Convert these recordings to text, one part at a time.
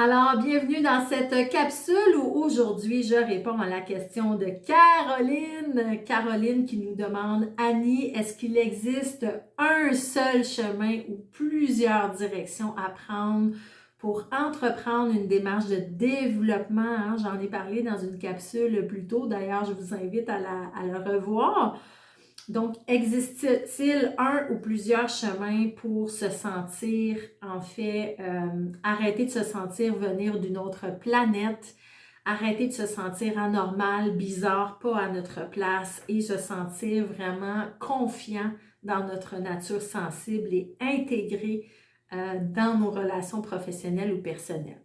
Alors, bienvenue dans cette capsule où aujourd'hui je réponds à la question de Caroline. Caroline qui nous demande, Annie, est-ce qu'il existe un seul chemin ou plusieurs directions à prendre pour entreprendre une démarche de développement? Hein? J'en ai parlé dans une capsule plus tôt. D'ailleurs, je vous invite à le revoir. Donc, existe-t-il un ou plusieurs chemins pour se sentir, en fait, arrêter de se sentir venir d'une autre planète, arrêter de se sentir anormal, bizarre, pas à notre place et se sentir vraiment confiant dans notre nature sensible et intégré dans nos relations professionnelles ou personnelles?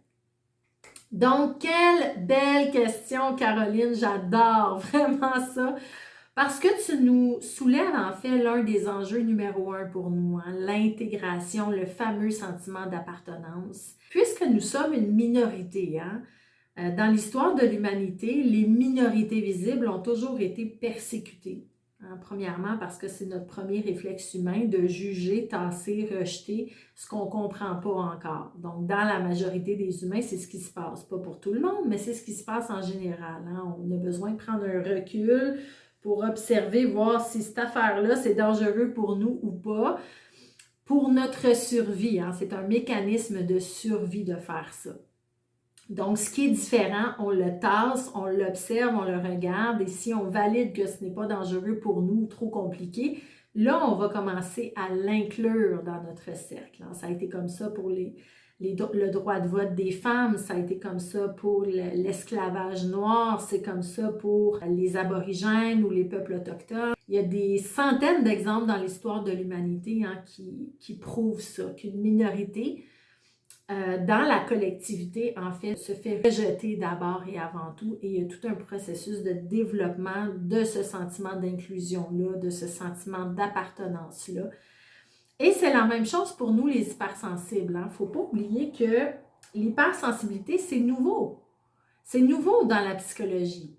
Donc, quelle belle question, Caroline, j'adore vraiment ça. Parce que tu nous soulèves en fait l'un des enjeux numéro un pour nous, hein, l'intégration, le fameux sentiment d'appartenance. Puisque nous sommes une minorité, hein, dans l'histoire de l'humanité, les minorités visibles ont toujours été persécutées. Hein, premièrement, parce que c'est notre premier réflexe humain de juger, tasser, rejeter ce qu'on ne comprend pas encore. Donc, dans la majorité des humains, c'est ce qui se passe. Pas pour tout le monde, mais c'est ce qui se passe en général. Hein. On a besoin de prendre un recul pour observer, voir si cette affaire-là, c'est dangereux pour nous ou pas, pour notre survie. Hein. C'est un mécanisme de survie de faire ça. Donc, ce qui est différent, on le tasse, on l'observe, on le regarde, et si on valide que ce n'est pas dangereux pour nous ou trop compliqué, là, on va commencer à l'inclure dans notre cercle. Hein. Ça a été comme ça pour le droit de vote des femmes, ça a été comme ça pour l'esclavage noir, c'est comme ça pour les aborigènes ou les peuples autochtones. Il y a des centaines d'exemples dans l'histoire de l'humanité hein, qui prouvent ça, qu'une minorité dans la collectivité, en fait, se fait rejeter d'abord et avant tout, et il y a tout un processus de développement de ce sentiment d'inclusion-là, de ce sentiment d'appartenance-là. Et c'est la même chose pour nous, les hypersensibles. Il ne faut pas oublier que l'hypersensibilité, c'est nouveau. C'est nouveau dans la psychologie.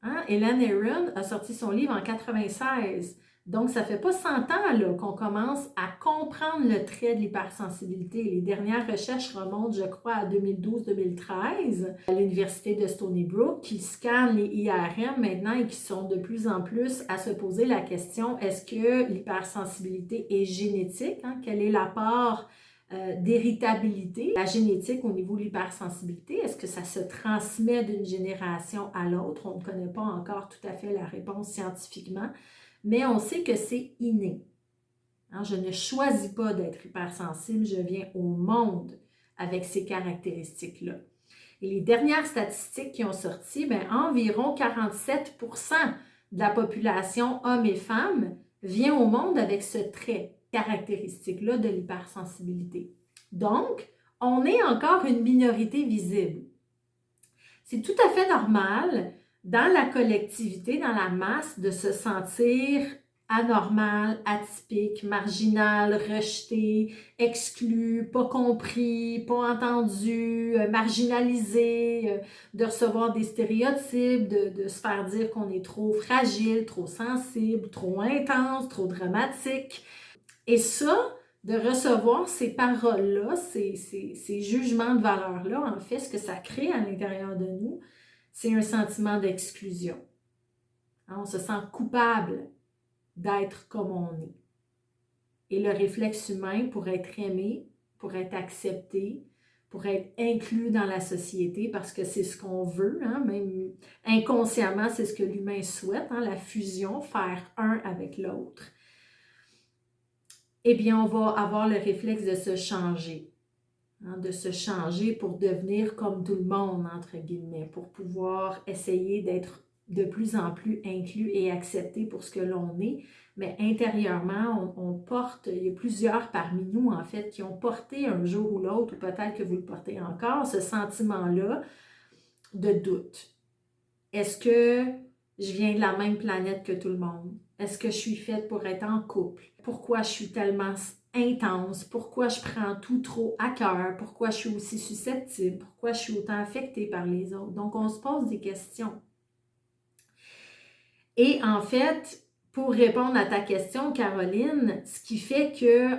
Hein? Helen Aron a sorti son livre en 1996. Donc, ça ne fait pas 100 ans qu'on commence à comprendre le trait de l'hypersensibilité. Les dernières recherches remontent, je crois, à 2012-2013 à l'Université de Stony Brook qui scannent les IRM maintenant et qui sont de plus en plus à se poser la question, est-ce que l'hypersensibilité est génétique? Hein? Quel est l'apport d'héritabilité, la génétique au niveau de l'hypersensibilité? Est-ce que ça se transmet d'une génération à l'autre? On ne connaît pas encore tout à fait la réponse scientifiquement, mais on sait que c'est inné. Hein, je ne choisis pas d'être hypersensible, je viens au monde avec ces caractéristiques-là. Et les dernières statistiques qui ont sorti, environ 47% de la population, hommes et femmes, vient au monde avec ce trait caractéristique-là de l'hypersensibilité. Donc, on est encore une minorité visible. C'est tout à fait normal dans la collectivité, dans la masse, de se sentir anormal, atypique, marginal, rejeté, exclu, pas compris, pas entendu, marginalisé, de recevoir des stéréotypes, de se faire dire qu'on est trop fragile, trop sensible, trop intense, trop dramatique. Et ça, de recevoir ces paroles-là, ces jugements de valeur-là, en fait, ce que ça crée à l'intérieur de nous, c'est un sentiment d'exclusion. On se sent coupable d'être comme on est. Et le réflexe humain pour être aimé, pour être accepté, pour être inclus dans la société, parce que c'est ce qu'on veut, hein, même inconsciemment, c'est ce que l'humain souhaite, hein, la fusion, faire un avec l'autre. Eh bien, on va avoir le réflexe de se changer, hein, de se changer pour devenir comme tout le monde, entre guillemets, pour pouvoir essayer d'être de plus en plus inclus et accepté pour ce que l'on est. Mais intérieurement, on porte, il y a plusieurs parmi nous, en fait, qui ont porté un jour ou l'autre, ou peut-être que vous le portez encore, ce sentiment-là de doute. Est-ce que je viens de la même planète que tout le monde? Est-ce que je suis faite pour être en couple? Pourquoi je suis tellement intense? Pourquoi je prends tout trop à cœur? Pourquoi je suis aussi susceptible? Pourquoi je suis autant affectée par les autres? Donc, on se pose des questions. Et en fait, pour répondre à ta question, Caroline, ce qui fait que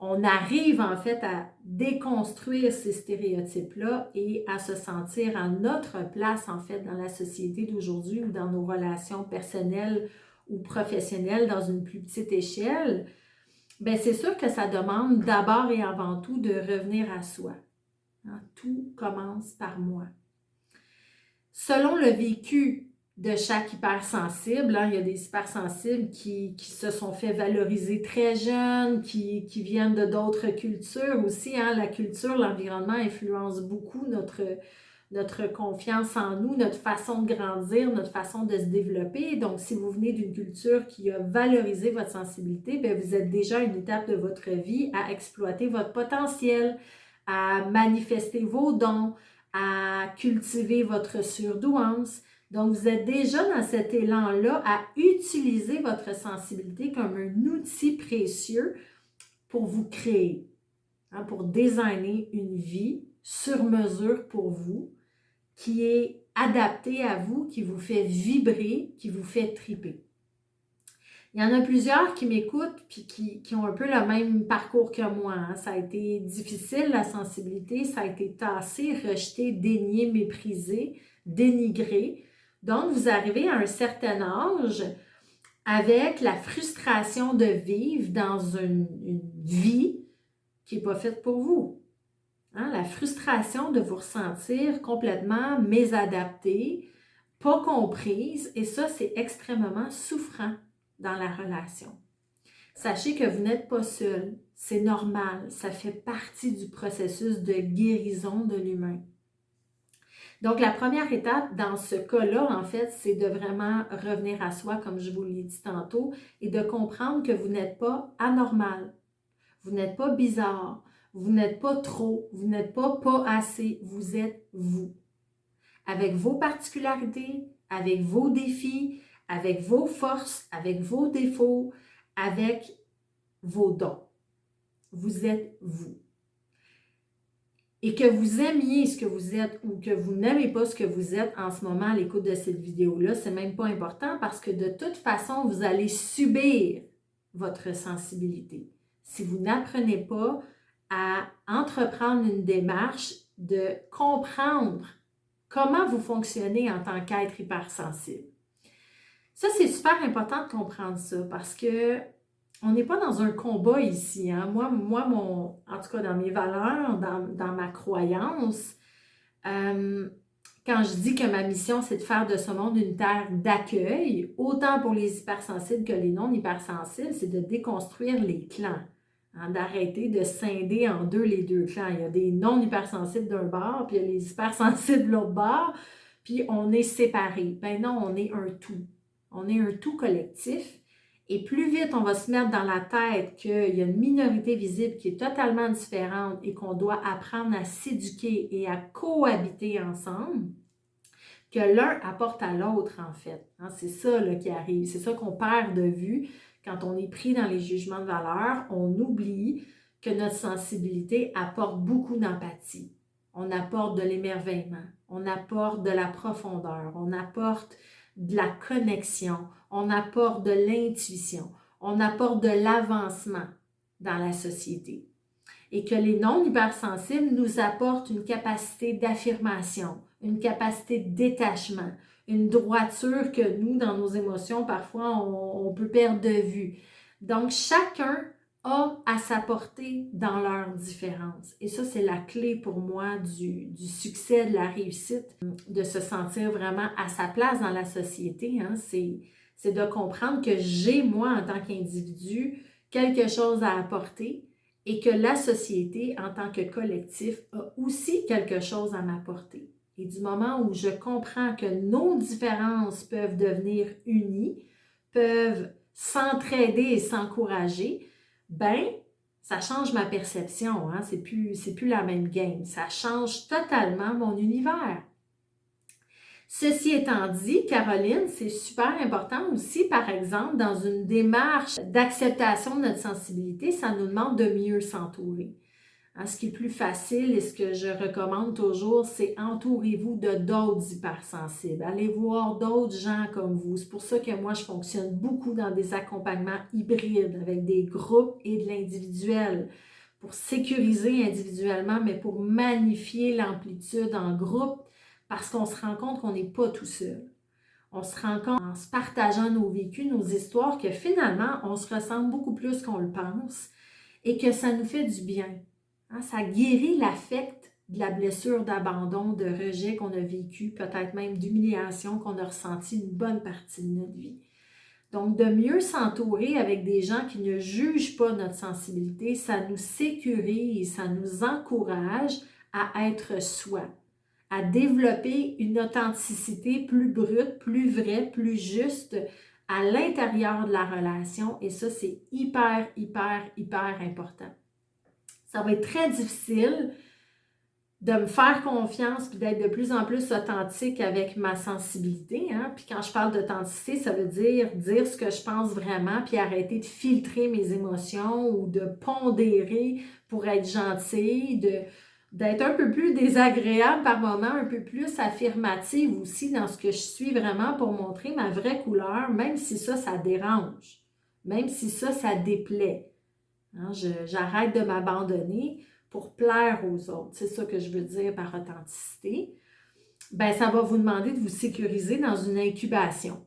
on arrive en fait à déconstruire ces stéréotypes-là et à se sentir à notre place en fait dans la société d'aujourd'hui ou dans nos relations personnelles ou professionnelles dans une plus petite échelle, bien c'est sûr que ça demande d'abord et avant tout de revenir à soi. Hein, tout commence par moi. Selon le vécu de chaque hypersensible, hein, il y a des hypersensibles qui se sont fait valoriser très jeunes, qui viennent de d'autres cultures aussi. Hein, la culture, l'environnement influence beaucoup notre confiance en nous, notre façon de grandir, notre façon de se développer. Donc, si vous venez d'une culture qui a valorisé votre sensibilité, bien, vous êtes déjà à une étape de votre vie à exploiter votre potentiel, à manifester vos dons, à cultiver votre surdouance. Donc, vous êtes déjà dans cet élan-là à utiliser votre sensibilité comme un outil précieux pour vous créer, hein, pour designer une vie sur mesure pour vous, qui est adaptée à vous, qui vous fait vibrer, qui vous fait triper. Il y en a plusieurs qui m'écoutent puis qui ont un peu le même parcours que moi. Hein. Ça a été difficile, la sensibilité, ça a été tassé, rejeté, dénié, méprisé, dénigré. Donc, vous arrivez à un certain âge avec la frustration de vivre dans une vie qui n'est pas faite pour vous. Hein? La frustration de vous ressentir complètement mésadaptée, pas comprise, et ça, c'est extrêmement souffrant dans la relation. Sachez que vous n'êtes pas seul, c'est normal, ça fait partie du processus de guérison de l'humain. Donc, la première étape dans ce cas-là, en fait, c'est de vraiment revenir à soi, comme je vous l'ai dit tantôt, et de comprendre que vous n'êtes pas anormal, vous n'êtes pas bizarre, vous n'êtes pas trop, vous n'êtes pas assez, vous êtes vous. Avec vos particularités, avec vos défis, avec vos forces, avec vos défauts, avec vos dons. Vous êtes vous. Et que vous aimiez ce que vous êtes ou que vous n'aimez pas ce que vous êtes en ce moment à l'écoute de cette vidéo-là, c'est même pas important parce que de toute façon, vous allez subir votre sensibilité. Si vous n'apprenez pas à entreprendre une démarche de comprendre comment vous fonctionnez en tant qu'être hypersensible. Ça, c'est super important de comprendre ça parce que on n'est pas dans un combat ici. Hein? Moi, en tout cas, dans mes valeurs, dans ma croyance, quand je dis que ma mission, c'est de faire de ce monde une terre d'accueil, autant pour les hypersensibles que les non-hypersensibles, c'est de déconstruire les clans. Hein? D'arrêter de scinder en deux les deux clans. Il y a des non-hypersensibles d'un bord, puis il y a les hypersensibles de l'autre bord, puis on est séparés. Ben non, on est un tout. On est un tout collectif. Et plus vite on va se mettre dans la tête qu'il y a une minorité visible qui est totalement différente et qu'on doit apprendre à s'éduquer et à cohabiter ensemble, que l'un apporte à l'autre en fait. Hein, c'est ça là, qui arrive, c'est ça qu'on perd de vue quand on est pris dans les jugements de valeur. On oublie que notre sensibilité apporte beaucoup d'empathie. On apporte de l'émerveillement, on apporte de la profondeur, on apporte de la connexion, on apporte de l'intuition, on apporte de l'avancement dans la société. Et que les non-hypersensibles nous apportent une capacité d'affirmation, une capacité de détachement, une droiture que nous, dans nos émotions, parfois, on peut perdre de vue. Donc, chacun a à s'apporter dans leurs différences. Et ça, c'est la clé pour moi du succès, de la réussite, de se sentir vraiment à sa place dans la société. Hein. C'est de comprendre que j'ai, moi, en tant qu'individu, quelque chose à apporter et que la société, en tant que collectif, a aussi quelque chose à m'apporter. Et du moment où je comprends que nos différences peuvent devenir unies, peuvent s'entraider et s'encourager, ben, ça change ma perception, hein? C'est plus la même game. Ça change totalement mon univers. Ceci étant dit, Caroline, c'est super important aussi, par exemple, dans une démarche d'acceptation de notre sensibilité, ça nous demande de mieux s'entourer. Ce qui est plus facile et ce que je recommande toujours, c'est entourez-vous de d'autres hypersensibles. Allez voir d'autres gens comme vous. C'est pour ça que moi, je fonctionne beaucoup dans des accompagnements hybrides avec des groupes et de l'individuel pour sécuriser individuellement, mais pour magnifier l'amplitude en groupe parce qu'on se rend compte qu'on n'est pas tout seul. On se rend compte en se partageant nos vécus, nos histoires, que finalement, on se ressemble beaucoup plus qu'on le pense et que ça nous fait du bien. Ça guérit l'affect de la blessure d'abandon, de rejet qu'on a vécu, peut-être même d'humiliation qu'on a ressenti une bonne partie de notre vie. Donc, de mieux s'entourer avec des gens qui ne jugent pas notre sensibilité, ça nous sécurise, ça nous encourage à être soi, à développer une authenticité plus brute, plus vraie, plus juste à l'intérieur de la relation. Et ça, c'est hyper, hyper, hyper important. Ça va être très difficile de me faire confiance puis d'être de plus en plus authentique avec ma sensibilité. Puis quand je parle d'authenticité, ça veut dire ce que je pense vraiment puis arrêter de filtrer mes émotions ou de pondérer pour être gentille, d'être un peu plus désagréable par moment, un peu plus affirmative aussi dans ce que je suis vraiment pour montrer ma vraie couleur, même si ça dérange, même si ça déplaît. J'arrête de m'abandonner pour plaire aux autres. C'est ça que je veux dire par authenticité. Ça va vous demander de vous sécuriser dans une incubation.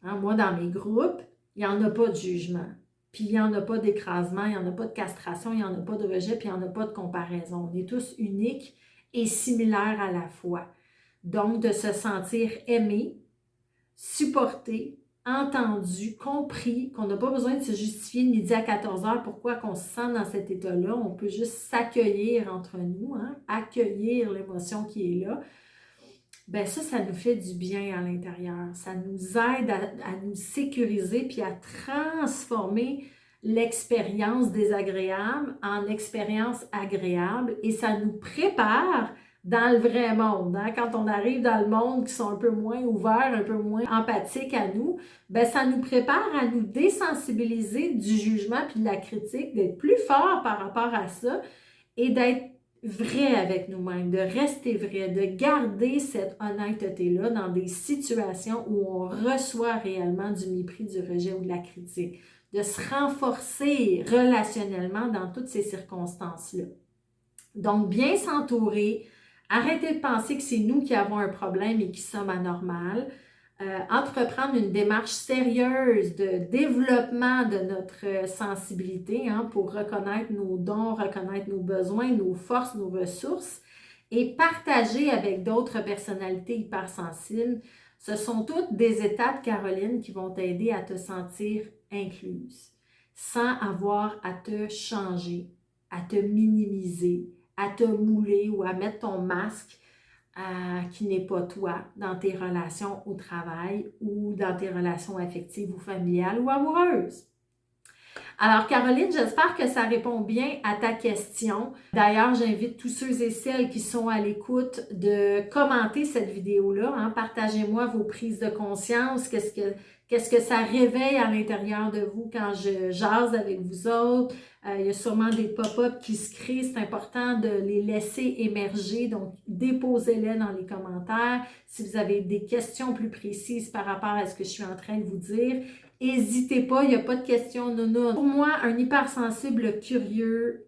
Moi, dans mes groupes, il n'y en a pas de jugement. Puis il n'y en a pas d'écrasement, il n'y en a pas de castration, il n'y en a pas de rejet, puis il n'y en a pas de comparaison. On est tous uniques et similaires à la fois. Donc, de se sentir aimé, supporté, entendu, compris, qu'on n'a pas besoin de se justifier de midi à 14h pourquoi qu'on se sent dans cet état-là. On peut juste s'accueillir entre nous, accueillir l'émotion qui est là. Ça nous fait du bien à l'intérieur. Ça nous aide à nous sécuriser puis à transformer l'expérience désagréable en expérience agréable et ça nous prépare dans le vrai monde. Quand on arrive dans le monde qui sont un peu moins ouverts, un peu moins empathiques à nous, ça nous prépare à nous désensibiliser du jugement puis de la critique, d'être plus fort par rapport à ça et d'être vrai avec nous-mêmes, de rester vrai, de garder cette honnêteté-là dans des situations où on reçoit réellement du mépris, du rejet ou de la critique, de se renforcer relationnellement dans toutes ces circonstances-là. Donc, bien s'entourer, arrêter de penser que c'est nous qui avons un problème et qui sommes anormales, entreprendre une démarche sérieuse de développement de notre sensibilité pour reconnaître nos dons, reconnaître nos besoins, nos forces, nos ressources et partager avec d'autres personnalités hypersensibles. Ce sont toutes des étapes, Caroline, qui vont t'aider à te sentir incluse, sans avoir à te changer, à te minimiser, à te mouler ou à mettre ton masque qui n'est pas toi dans tes relations au travail ou dans tes relations affectives ou familiales ou amoureuses. Alors, Caroline, j'espère que ça répond bien à ta question. D'ailleurs, j'invite tous ceux et celles qui sont à l'écoute de commenter cette vidéo-là. Partagez-moi vos prises de conscience. Qu'est-ce que ça réveille à l'intérieur de vous quand je jase avec vous autres? Il y a sûrement des pop-up qui se créent. C'est important de les laisser émerger. Donc, déposez-les dans les commentaires. Si vous avez des questions plus précises par rapport à ce que je suis en train de vous dire, n'hésitez pas, il n'y a pas de questions non. Pour moi, un hypersensible curieux,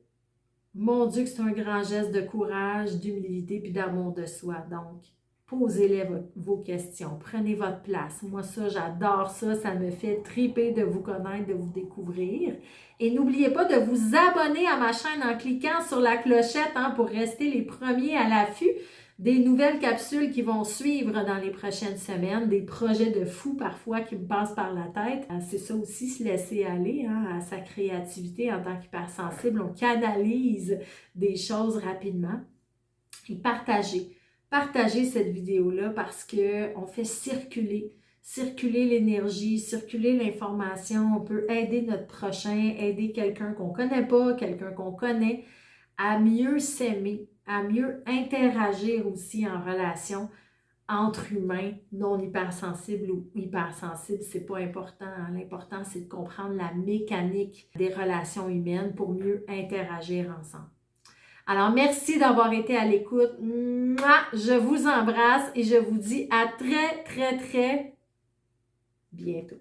mon Dieu que c'est un grand geste de courage, d'humilité puis d'amour de soi. Donc, posez-les vos questions, prenez votre place. Moi, ça, j'adore ça, ça me fait triper de vous connaître, de vous découvrir. Et n'oubliez pas de vous abonner à ma chaîne en cliquant sur la clochette pour rester les premiers à l'affût des nouvelles capsules qui vont suivre dans les prochaines semaines, des projets de fou parfois qui me passent par la tête. C'est ça aussi, se laisser aller à sa créativité en tant qu'hypersensible. On canalise des choses rapidement. Et partagez cette vidéo-là parce qu'on fait circuler l'énergie, circuler l'information. On peut aider notre prochain, aider quelqu'un qu'on ne connaît pas, quelqu'un qu'on connaît à mieux s'aimer, à mieux interagir aussi en relation entre humains non hypersensibles ou hypersensibles. C'est pas important. L'important, c'est de comprendre la mécanique des relations humaines pour mieux interagir ensemble. Alors, merci d'avoir été à l'écoute. Mouah! Je vous embrasse et je vous dis à très, très, très bientôt.